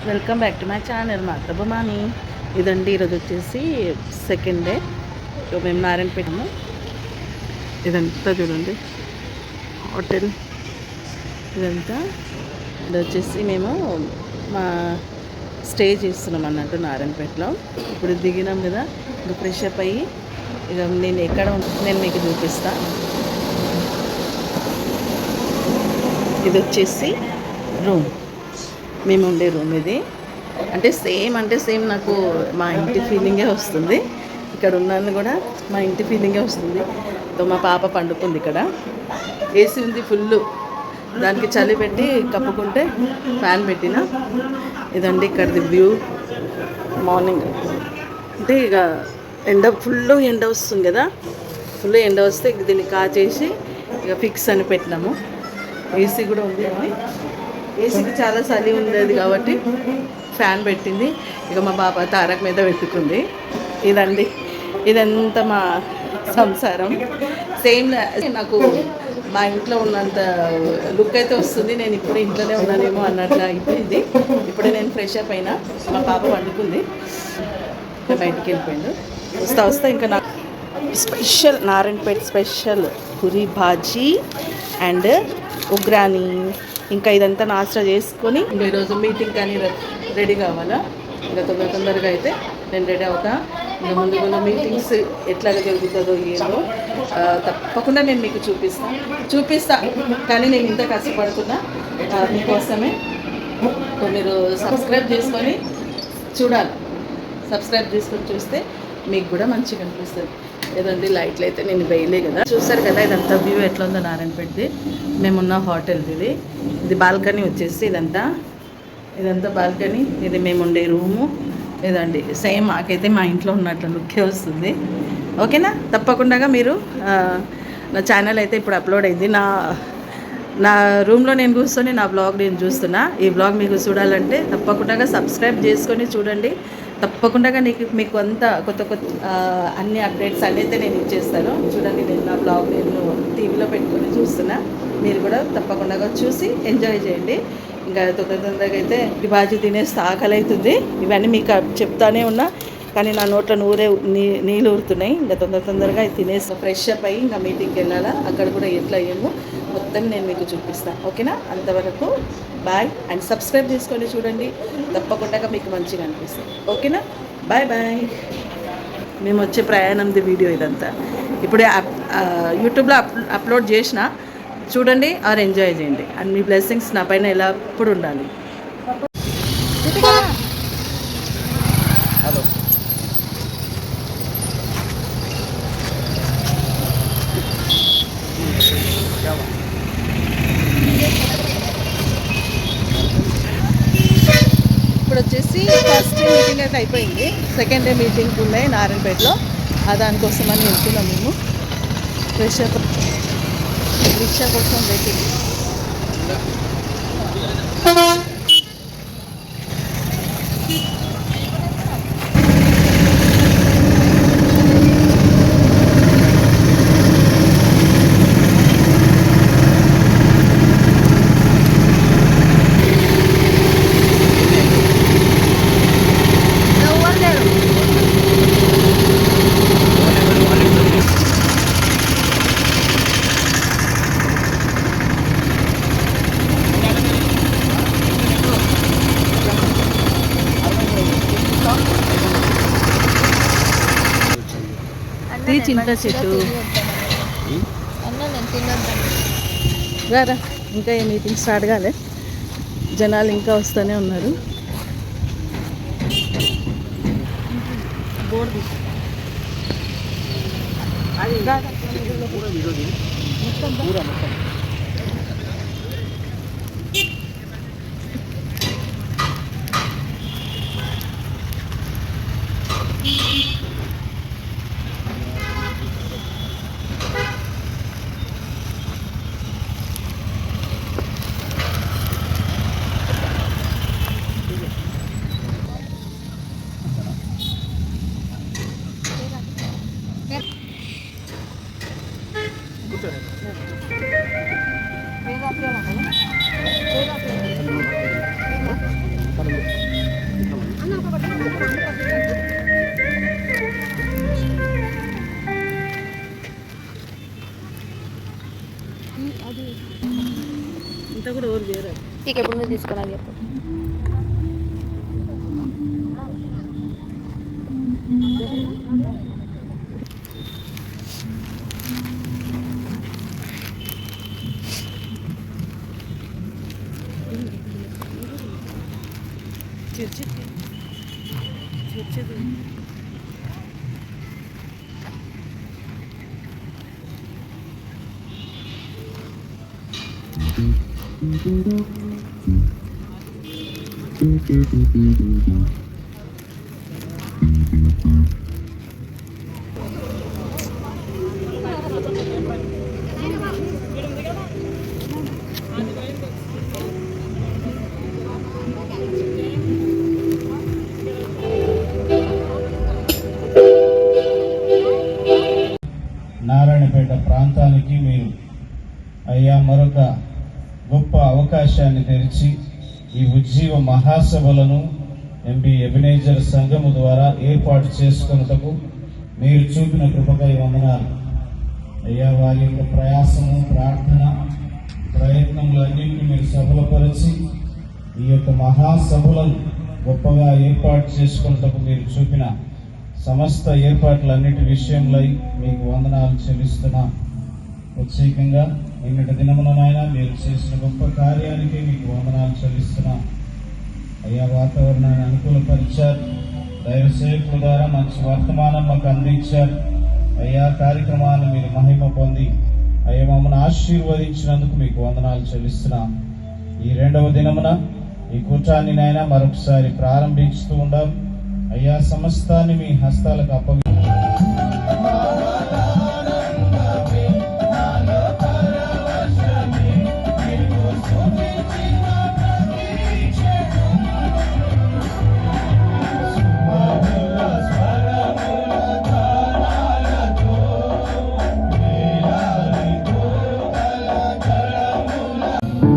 Welcome back to my channel మాతృభూమాని. ఇదండి ఈరోజు వచ్చేసి సెకండ్ డే. మేము నారాయణపేటము. ఇదంతా చూడండి హోటల్. ఇదంతా ఇది వచ్చేసి మేము మా స్టే చేస్తున్నాం అన్నట్టు నారాయణపేటలో. ఇప్పుడు దిగినాం కదా, ఇంకా ఫ్రెష్ అప్ అయ్యి ఇక నేను ఎక్కడ నేను మీకు చూపిస్తాను. ఇది వచ్చేసి రూమ్, మేము ఉండే రూమ్ ఇది. అంటే సేమ్ నాకు మా ఇంటి ఫీలింగే వస్తుంది. ఇక్కడ ఉన్నాను కూడా మా ఇంటి ఫీలింగే వస్తుంది. మా పాప పండుకుంది ఇక్కడ. ఏసీ ఉంది ఫుల్, దానికి చలి పెట్టి కప్పుకుంటే ఫ్యాన్ పెట్టిన. ఇదండి ఇక్కడిది వ్యూ. మార్నింగ్ అంటే ఇక ఫుల్ ఎండ వస్తుంది కదా, ఫుల్ ఎండ వస్తే దీన్ని కాచేసి ఇక ఫిక్స్ అని పెట్టినాము. ఏసీ కూడా ఉంది కానీ ఏసీకి చాలా చలి ఉండేది కాబట్టి ఫ్యాన్ పెట్టింది. ఇక మా పాప తారక్ మీద పెట్టుకుంది. ఇదండి ఇదంతా మా సంసారం. సేమ్ నాకు మా ఇంట్లో ఉన్నంత లుక్ అయితే వస్తుంది. నేను ఇప్పుడు ఇంట్లోనే ఉన్నానేమో అన్నట్లు అయిపోయింది. ఇప్పుడు నేను ఫ్రెష్ అప్ అయినా, మా పాప వండుకుంది, బయటికి వెళ్ళిపోయింది. వస్తా ఇంకా నాకు special Narayanpet special puri bhaji and ఉగ్రాని. ఇంకా ఇదంతా నాస్టా చేసుకొని ఇంకా ఈరోజు మీటింగ్ కానీ రెడీ కావాలా. ఇంకా తొందరగా అయితే నేను రెడీ అవుతా. ఇంకా ముందు మీటింగ్స్ ఎట్లాగా జరుగుతుందో ఏదో తప్పకుండా నేను మీకు చూపిస్తా. కానీ నేను ఇంత కష్టపడుతున్నా మీకోసమే. మీరు సబ్స్క్రైబ్ చేసుకొని చూడాలి. సబ్స్క్రైబ్ చేసుకొని చూస్తే మీకు కూడా మంచిగా అనిపిస్తుంది. ఏదండి లైట్లు అయితే నేను వేయలే కదా, చూసారు కదా. ఇదంతా వ్యూ ఎట్లా ఉందో నారాయణపేటది. మేమున్న హోటల్ది ఇది బాల్కనీ వచ్చేసి ఇదంతా బాల్కనీ. ఇది మేము ఉండే రూము. ఇదండి సేమ్ మాకైతే మా ఇంట్లో ఉన్నట్లు లుక్కే వస్తుంది. ఓకేనా? తప్పకుండా మీరు నా ఛానల్ అయితే ఇప్పుడు అప్లోడ్ అయింది. నా రూమ్లో నేను కూర్చొని నా బ్లాగ్ నేను చూస్తున్నా. ఈ బ్లాగ్ మీకు చూడాలంటే తప్పకుండా సబ్స్క్రైబ్ చేసుకొని చూడండి. తప్పకుండా మీకు అంతా కొత్త అన్ని అప్డేట్స్ అయితే నేను ఇచ్చేస్తాను. చూడండి, నేను నా బ్లాగ్ నేను టీవీలో పెట్టుకొని చూస్తున్నా. మీరు కూడా తప్పకుండా చూసి ఎంజాయ్ చేయండి. ఇంకా తొందరగా అయితే ఈ బాజీ తినేస్తే ఆకలి అవుతుంది. ఇవన్నీ మీకు చెప్తానే ఉన్నా కానీ నా నోట్లో నీళ్ళు ఊరుతున్నాయి. ఇంకా తొందరగా తినేసి ఫ్రెష్ అప్ అయ్యి ఇంకా మీటింగ్కి వెళ్ళాలా. అక్కడ కూడా ఎట్లా అయ్యాము మొత్తం నేను మీకు చూపిస్తాను. ఓకేనా? అంతవరకు బాయ్. అండ్ సబ్స్క్రైబ్ చేసుకొని చూడండి. తప్పకుండా మీకు మంచిగా అనిపిస్తుంది. ఓకేనా? బాయ్. మేము వచ్చే ప్రయాణంది వీడియో ఇదంతా ఇప్పుడే యూట్యూబ్లో అప్లోడ్ చేసిన. చూడండి ఆర్ ఎంజాయ్ చేయండి. అండ్ మీ బ్లెస్సింగ్స్ నా పైన ఎప్పుడు ఉండాలి. హలో, ఇప్పుడు వచ్చేసి ఫస్ట్ డే మీటింగ్ అయితే అయిపోయింది. సెకండ్ డే మీటింగ్ ఉన్నాయి నారాయణపేటలో. దానికోసమని వెళ్తున్నాం మేము. రిక్షా కోసం వెయిటింగ్. చింత చెట్టు రారా. ఇంకా ఏ మీటింగ్ స్టార్ట్ కాలే, జనాలు ఇంకా వస్తూనే ఉన్నారు. బోర్డు కూర్చోండి. ఇక ఎప్పుడు నువ్వు తీసుకోవాలి చెప్పు. నారాయణపేట ప్రాంతానికి మీరు అయ్యా మరొక గొప్ప అవకాశాన్ని తెరిచి ఈ ఉజ్జీవ మహాసభలను ఎంపీ ఎబినేజర్ సంఘము ద్వారా ఏర్పాటు చేసుకున్నటకు మీరు చూపిన కృపకై వందనాలు. అయ్యా వారి యొక్క ప్రయాసము, ప్రార్థన, ప్రయత్నములన్నింటినీ మీరు సఫలపరిచి ఈ యొక్క మహాసభలను గొప్పగా ఏర్పాటు చేసుకున్నటకు మీరు చూపిన సమస్త ఏర్పాట్లన్నిటి విషయంలో మీకు వందనాలు చెల్లిస్తున్నా. ప్రత్యేకంగా నిన్నటి దినమునైనా మీరు చేసిన గొప్ప కార్యానికి మీకు వందనాలు చెల్లిస్తున్నా. అయ్యా వాతావరణాన్ని అనుకూలపరిచారు, దైవ సేవకుల ద్వారా మంచి వర్తమానం మాకు అందించారు. అయ్యా కార్యక్రమాన్ని మీరు మహిమ పొంది అయ్యా మమ్మల్ని ఆశీర్వదించినందుకు మీకు వందనాలు చెల్లిస్తున్నా. ఈ రెండవ దినమున ఈ కూటాన్ని నైనా మరొకసారి ప్రారంభిస్తూ ఉండాం. అయ్యా సమస్తాన్ని మీ హస్తాలకు అప్పగి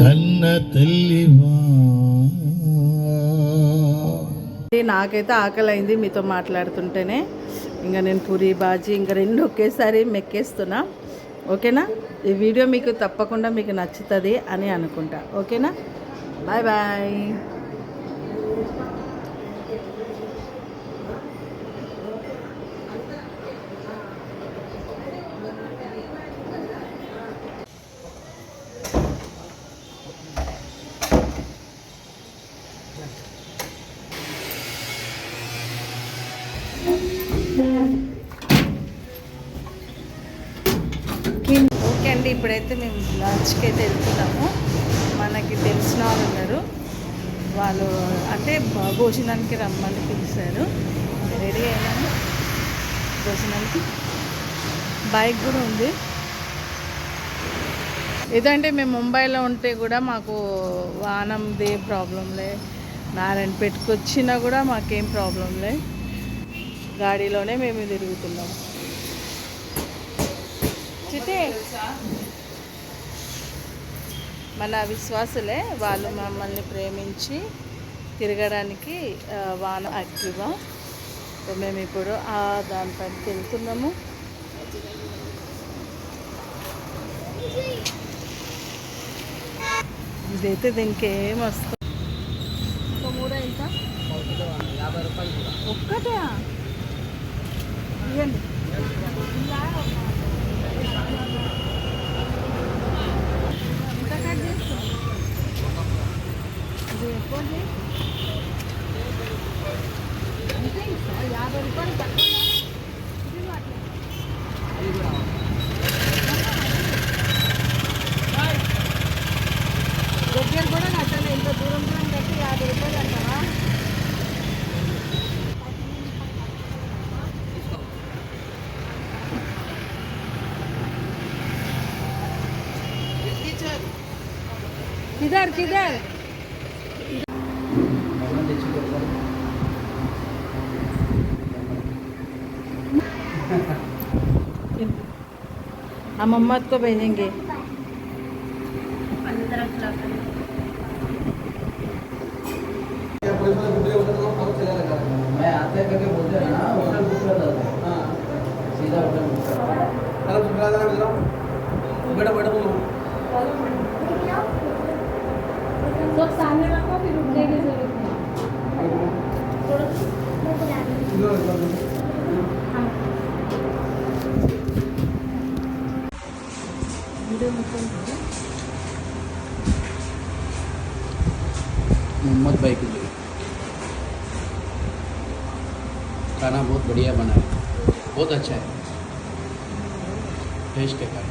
కన్న తల్లివా. నాకైతే ఆకలి అయింది మీతో మాట్లాడుతుంటేనే. ఇంకా నేను పూరి బాజీ ఇంకా రెండు ఒకేసారి మెక్కేస్తున్నా. ఓకేనా? ఈ వీడియో మీకు తప్పకుండా మీకు నచ్చుతుంది అని అనుకుంటా. ఓకేనా? Bye bye. ఓకే అండి, ఇప్పుడైతే మేము లంచ్కి అయితే వెళ్తున్నాము. మనకి తెలిసిన వాళ్ళు ఉన్నారు, వాళ్ళు అంటే భోజనానికి రమ్మని పిలిచారు. రెడీ అయినాము భోజనానికి. బైక్ కూడా ఉంది. ఏదంటే మేము ముంబైలో ఉంటే కూడా మాకు వానంది ప్రాబ్లంలే, నారాయణపేటకు వచ్చినా కూడా మాకేం ప్రాబ్లంలే, గాడిలోనే మేము తిరుగుతున్నాము. చితే మన విశ్వాసులే, వాళ్ళు మమ్మల్ని ప్రేమించి తిరగడానికి వాన యాక్టివా. సో మేము ఇప్పుడు దానిపైకి వెళ్తున్నాము. ఇదైతే దీనికి ఏం వస్తుంది. ఎంత? 50 రూపాయలు ఒక్కటే ఇవ్వండి. ఎంత కట్ చేస్తాం? ఇది ఎక్కువ అంతే ఇస్తా. 50 రూపాయలు తక్కువ. దగ్గర కూడా కట్టాలి. ఎంత దూరం దూరం కట్టి 50 రూపాయలు అంటావా? किधर किधर हम मोहम्मद को भेजेंगे. मैं आते करके बोलते हैं ना, होटल बुक कर देते हैं. हाँ, सीधा होटल बुक कर. चलो बेटा बेटा बोलो. मोहम्मद भाई के लिए खाना बहुत बढ़िया बना है, बहुत अच्छा है टेस्ट के कारण।